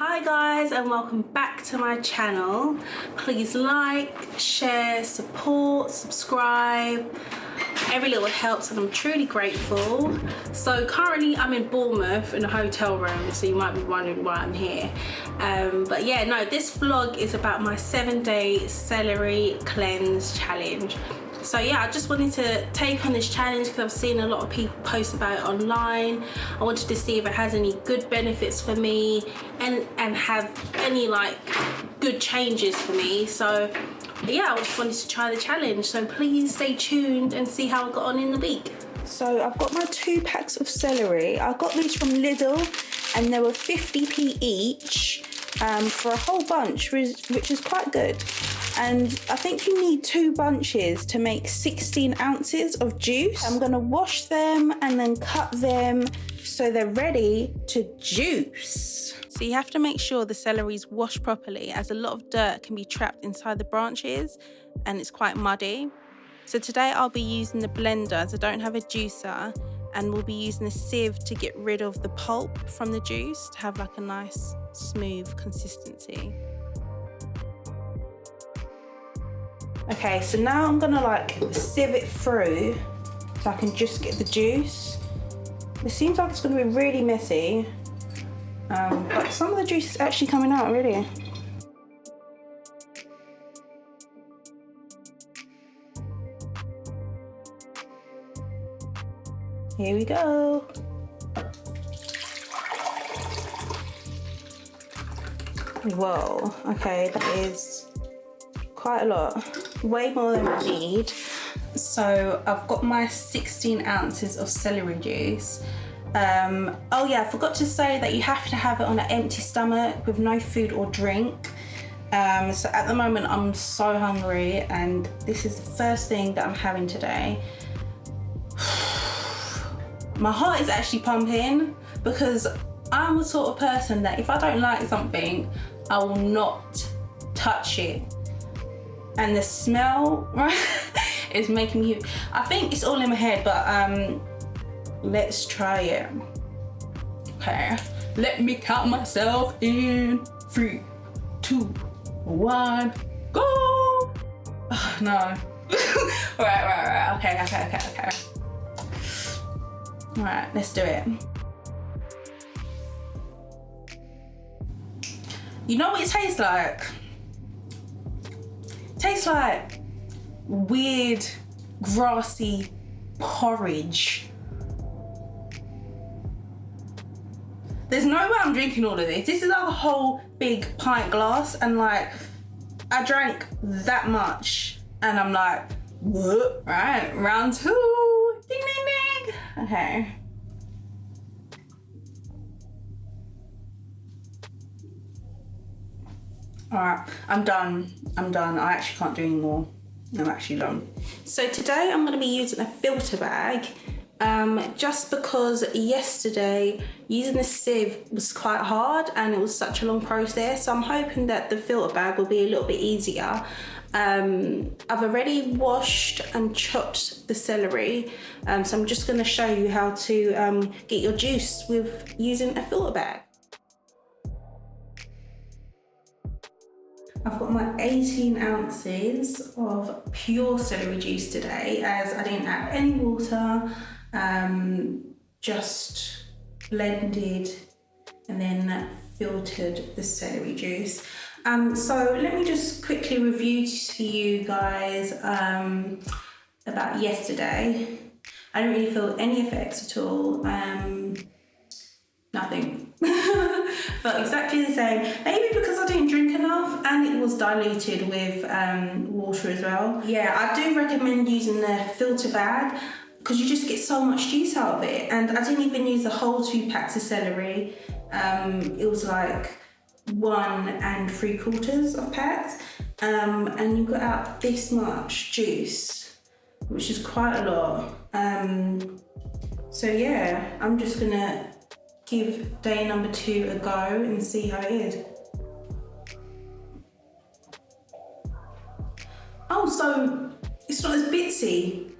Hi guys, and welcome back to my channel. Please like, share, support, subscribe. Every little helps and I'm truly grateful. So currently I'm in Bournemouth in a hotel room, so you might be wondering why I'm here. But yeah, no, this vlog is about my 7-day celery cleanse challenge. So yeah, I just wanted to take on this challenge because I've seen a lot of people post about it online. I wanted to see if it has any good benefits for me and have any like good changes for me. So yeah, I just wanted to try the challenge. So please stay tuned and see how I got on in the week. So I've got my 2 packs of celery. I got these from Lidl and they were 50p each for a whole bunch, which is quite good. And I think you need 2 bunches to make 16 ounces of juice. I'm gonna wash them and then cut them so they're ready to juice. So you have to make sure the celery's washed properly, as a lot of dirt can be trapped inside the branches and it's quite muddy. So today I'll be using the blender as I don't have a juicer, and we'll be using a sieve to get rid of the pulp from the juice to have like a nice smooth consistency. Okay, so now I'm gonna like sieve it through so I can just get the juice. It seems like it's gonna be really messy, but some of the juice is actually coming out already. Here we go. Whoa, okay, that is quite a lot, way more than I need. So I've got my 16 ounces of celery juice. Oh yeah, I forgot to say that you have to have it on an empty stomach with no food or drink. So at the moment I'm so hungry and this is the first thing that I'm having today. My heart is actually pumping because I'm the sort of person that if I don't like something, I will not touch it. And the smell, right, is making me, I think it's all in my head, but let's try it. Okay, let me count myself in. 3, 2, 1, go. Oh, no. right, okay. All right, let's do it. You know what it tastes like? Tastes like weird grassy porridge. There's no way I'm drinking all of this. This is like a whole big pint glass, and like I drank that much and I'm like, what? Right, round 2. Ding ding ding. Okay. Alright, I'm done. I actually can't do any more. I'm actually done. So today I'm going to be using a filter bag, just because yesterday using the sieve was quite hard and it was such a long process. So I'm hoping that the filter bag will be a little bit easier. I've already washed and chopped the celery, so I'm just going to show you how to get your juice with using a filter bag. I've got my 18 ounces of pure celery juice today, as I didn't add any water, just blended and then filtered the celery juice. So let me just quickly review to you guys about yesterday. I didn't really feel any effects at all. Nothing. Felt exactly the same. Maybe because I didn't drink enough and it was diluted with water as well. Yeah, I do recommend using the filter bag because you just get so much juice out of it. And I didn't even use the whole 2 packs of celery. It was like 1 3/4 of packs. And you got out this much juice, which is quite a lot. So yeah, I'm just gonna give day number 2 a go and see how it is. Oh, so it's not as bitsy.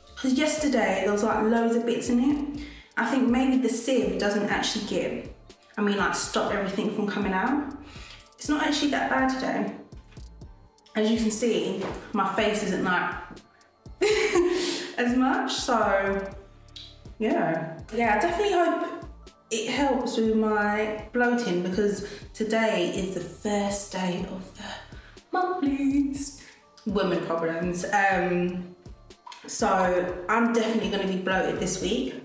Because yesterday there was like loads of bits in it. I think maybe the sieve doesn't actually get I mean like stop everything from coming out. It's not actually that bad today. As you can see, my face isn't like as much, so yeah. Yeah, I definitely hope it helps with my bloating because today is the first day of the monthlies. Women problems. So I'm definitely going to be bloated this week.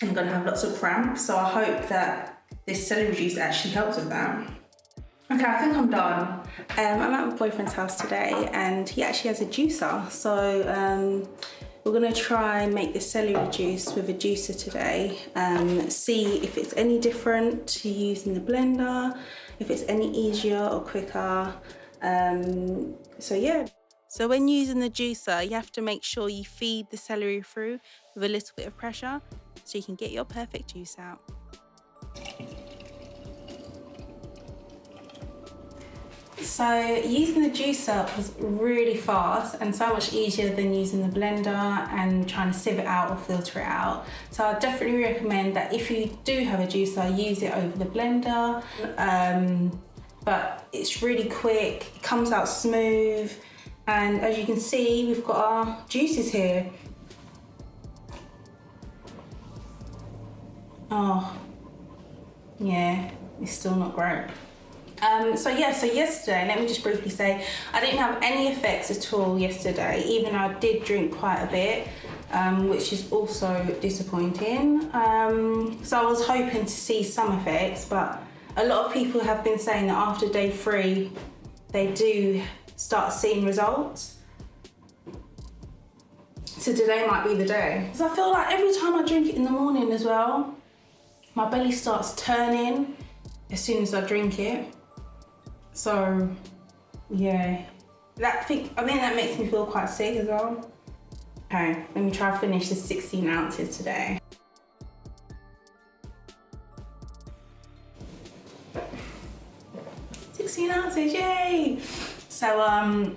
I'm going to have lots of cramps, so I hope that this celery juice actually helps with that. Okay, I think I'm done. I'm at my boyfriend's house today and he actually has a juicer. So we're gonna try and make this celery juice with a juicer today. See if it's any different to using the blender, if it's any easier or quicker. So yeah. So when using the juicer, you have to make sure you feed the celery through with a little bit of pressure so you can get your perfect juice out. So using the juicer was really fast and so much easier than using the blender and trying to sieve it out or filter it out. So I definitely recommend that if you do have a juicer, use it over the blender. But it's really quick, it comes out smooth, and as you can see, we've got our juices here. Oh, yeah, it's still not great. So yesterday, let me just briefly say, I didn't have any effects at all yesterday, even though I did drink quite a bit, which is also disappointing. So I was hoping to see some effects, but a lot of people have been saying that after day 3, they do start seeing results. So today might be the day. Because I feel like every time I drink it in the morning as well, my belly starts turning as soon as I drink it. So, yeah, I think that makes me feel quite sick as well. Okay, let me try to finish the 16 ounces today. 16 ounces, yay! So,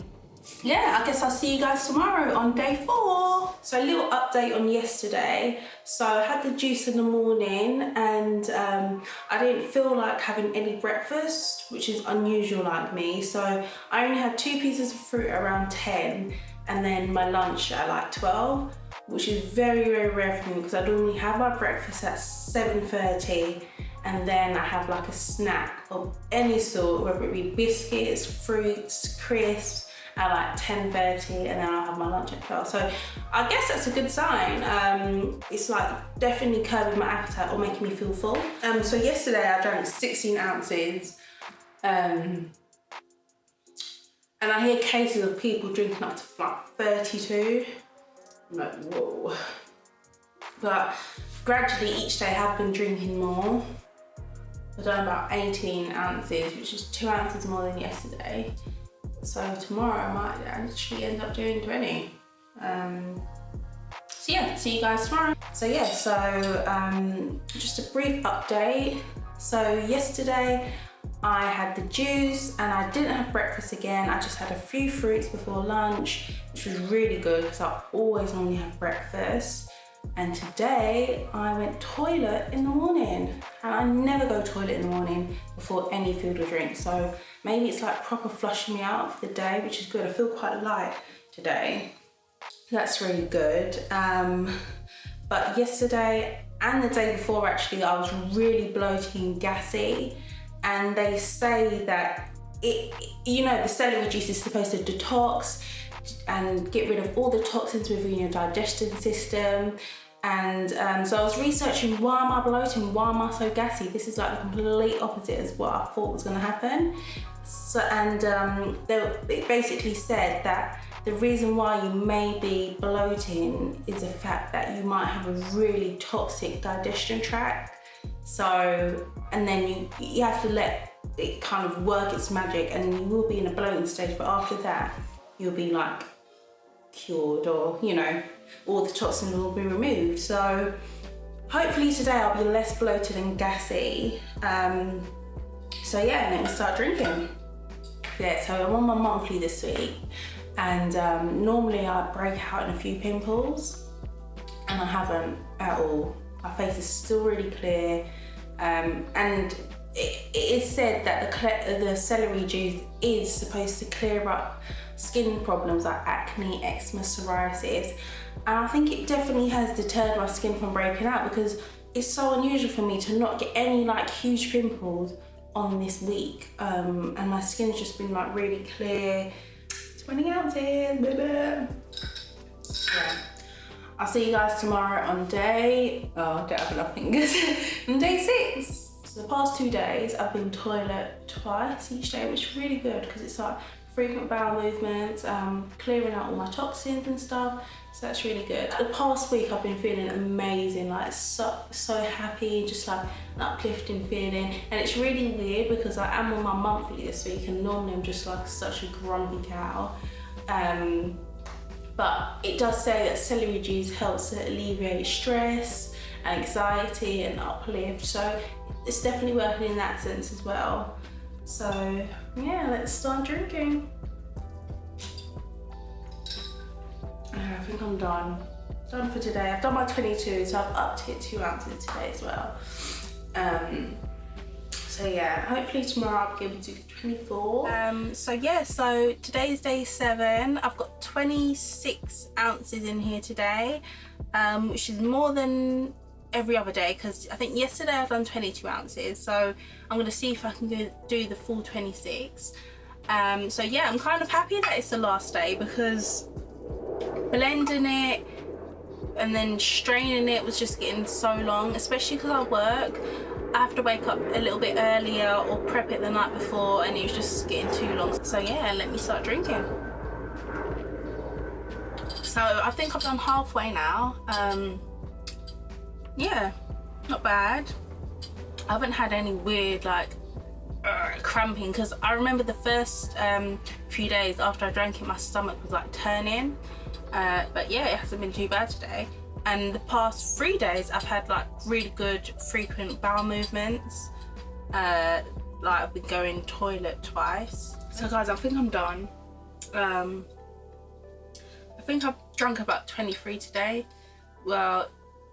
yeah, I guess I'll see you guys tomorrow on day 4. So a little update on yesterday. So I had the juice in the morning and I didn't feel like having any breakfast, which is unusual like me. So I only had 2 pieces of fruit around 10 and then my lunch at like 12, which is very, very rare for me because I normally have my breakfast at 7:30 and then I have like a snack of any sort, whether it be biscuits, fruits, crisps, at like 10:30 and then I'll have my lunch at 12. So I guess that's a good sign. It's like definitely curbing my appetite or making me feel full. So yesterday I drank 16 ounces and I hear cases of people drinking up to like 32. I'm like, whoa. But gradually each day I've been drinking more. I've done about 18 ounces, which is 2 ounces more than yesterday. So tomorrow I might actually end up doing 20. So yeah, see you guys tomorrow. So yeah, just a brief update. So yesterday I had the juice and I didn't have breakfast again. I just had a few fruits before lunch, which was really good because I always normally have breakfast. And today I went toilet in the morning and I never go toilet in the morning before any food or drink. So maybe it's like proper flushing me out for the day, which is good. I feel quite light today. That's really good. But yesterday and the day before actually, I was really bloated and gassy. And they say that the celery juice is supposed to detox and get rid of all the toxins within your digestive system. And so I was researching, why am I bloating? Why am I so gassy? This is like the complete opposite as what I thought was gonna happen. So, and it basically said that the reason why you may be bloating is the fact that you might have a really toxic digestion tract. So, and then you have to let it kind of work its magic and you will be in a bloating stage, but after that, you'll be like cured, or all the toxins will be removed. So hopefully today I'll be less bloated and gassy. So yeah, let me start drinking. Yeah, so I'm on my monthly this week and normally I break out in a few pimples and I haven't at all. My face is still really clear, and it is said that the celery juice is supposed to clear up skin problems like acne, eczema, psoriasis, and I think it definitely has deterred my skin from breaking out, because it's so unusual for me to not get any like huge pimples on this week, and my skin's just been like really clear. 20 ounces, baby. Yeah. I'll see you guys tomorrow on day, oh, don't have enough fingers, on day 6. So the past 2 days, I've been toilet twice each day, which is really good because it's like frequent bowel movements, clearing out all my toxins and stuff. So that's really good. The past week, I've been feeling amazing, like so happy, just like an uplifting feeling. And it's really weird because I am on my monthly this week, and normally I'm just like such a grumpy cow. But it does say that celery juice helps to alleviate stress, anxiety, and uplift. So it's definitely working in that sense as well. So yeah, let's start drinking. I think I'm done for today. I've done my 22, so I've upped it 2 ounces today as well. So yeah, hopefully tomorrow I'll be able to do 24. So yeah, so today's day 7. I've got 26 ounces in here today, which is more than every other day, because I think yesterday I've done 22 ounces. So I'm gonna see if I can do the full 26. So yeah, I'm kind of happy that it's the last day, because blending it and then straining it was just getting so long, especially because I work. I have to wake up a little bit earlier or prep it the night before, and it was just getting too long. So yeah, let me start drinking. So I think I've done halfway now. Yeah, not bad. I haven't had any weird like cramping, because I remember the first few days after I drank it, my stomach was like turning. But yeah, it hasn't been too bad today. And the past 3 days I've had like really good frequent bowel movements. Like I've been going toilet twice. So guys, I think I'm done. I think I've drunk about 23 today. Well,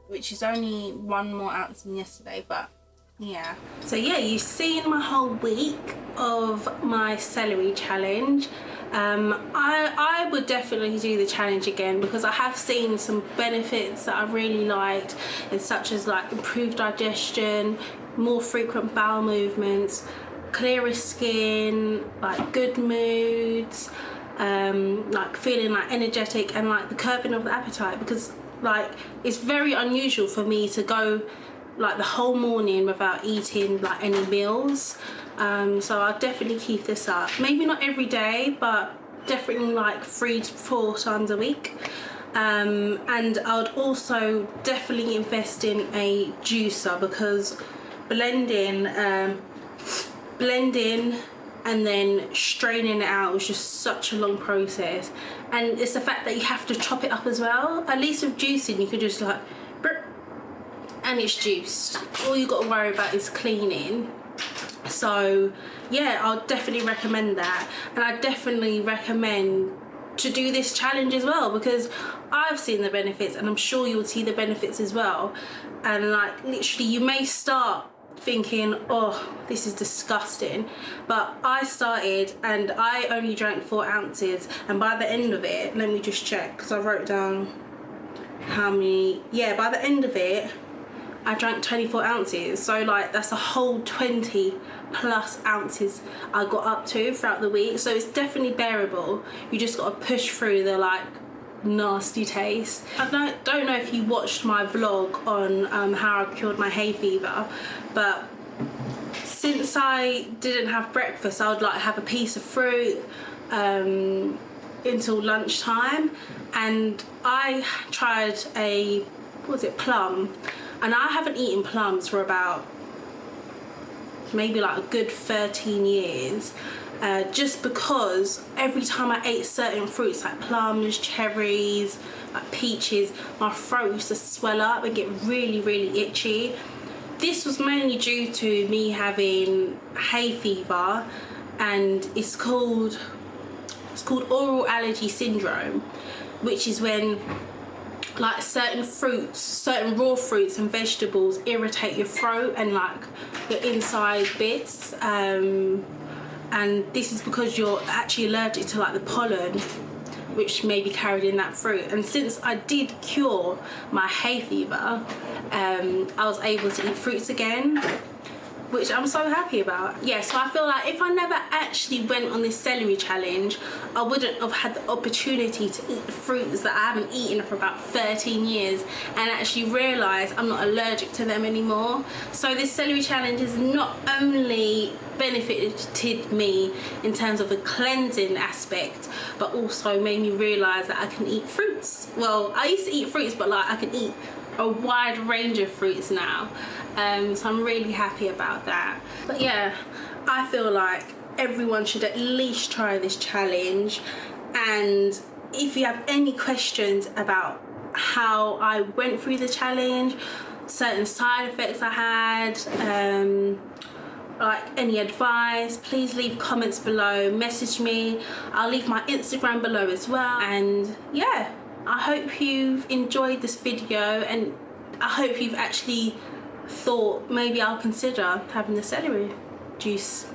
which is only 1 more ounce than yesterday, but yeah. So yeah, you've seen my whole week of my celery challenge. I would definitely do the challenge again, because I have seen some benefits that I really liked, and such as like improved digestion, more frequent bowel movements, clearer skin, like good moods, like feeling like energetic, and like the curbing of the appetite, because like it's very unusual for me to go like the whole morning without eating like any meals. So I'll definitely keep this up. Maybe not every day, but definitely like 3 to 4 times a week. And I would also definitely invest in a juicer, because blending and then straining it out was just such a long process. And it's the fact that you have to chop it up as well. At least with juicing, you could just like, and it's juiced. All you got to worry about is cleaning. So yeah, I'll definitely recommend that. And I definitely recommend to do this challenge as well, because I've seen the benefits, and I'm sure you'll see the benefits as well. And like literally, you may start thinking, oh, this is disgusting, but I started and I only drank 4 ounces, and by the end of it, let me just check, because I wrote down how many. Yeah, by the end of it I drank 24 ounces. So like that's a whole 20 plus ounces I got up to throughout the week. So it's definitely bearable. You just got to push through the like nasty taste. I don't know if you watched my vlog on how I cured my hay fever, but since I didn't have breakfast, I would like have a piece of fruit until lunchtime, and I tried a, what was it, plum, and I haven't eaten plums for about maybe like a good 13 years. Just because every time I ate certain fruits like plums, cherries, like peaches, my throat used to swell up and get really, really itchy. This was mainly due to me having hay fever, and it's called oral allergy syndrome, which is when like certain fruits, certain raw fruits and vegetables irritate your throat and like your inside bits, and this is because you're actually allergic to like the pollen which may be carried in that fruit. And since I did cure my hay fever, I was able to eat fruits again, which I'm so happy about. Yeah, so I feel like if I never actually went on this celery challenge, I wouldn't have had the opportunity to eat the fruits that I haven't eaten for about 13 years and actually realise I'm not allergic to them anymore. So this celery challenge has not only benefited me in terms of the cleansing aspect, but also made me realise that I can eat fruits. Well, I used to eat fruits, but like I can eat a wide range of fruits now, so I'm really happy about that. But yeah, I feel like everyone should at least try this challenge, and if you have any questions about how I went through the challenge, certain side effects I had, like any advice, please leave comments below, message me. I'll leave my Instagram below as well. And yeah, I hope you've enjoyed this video, and I hope you've actually thought maybe I'll consider having the celery juice.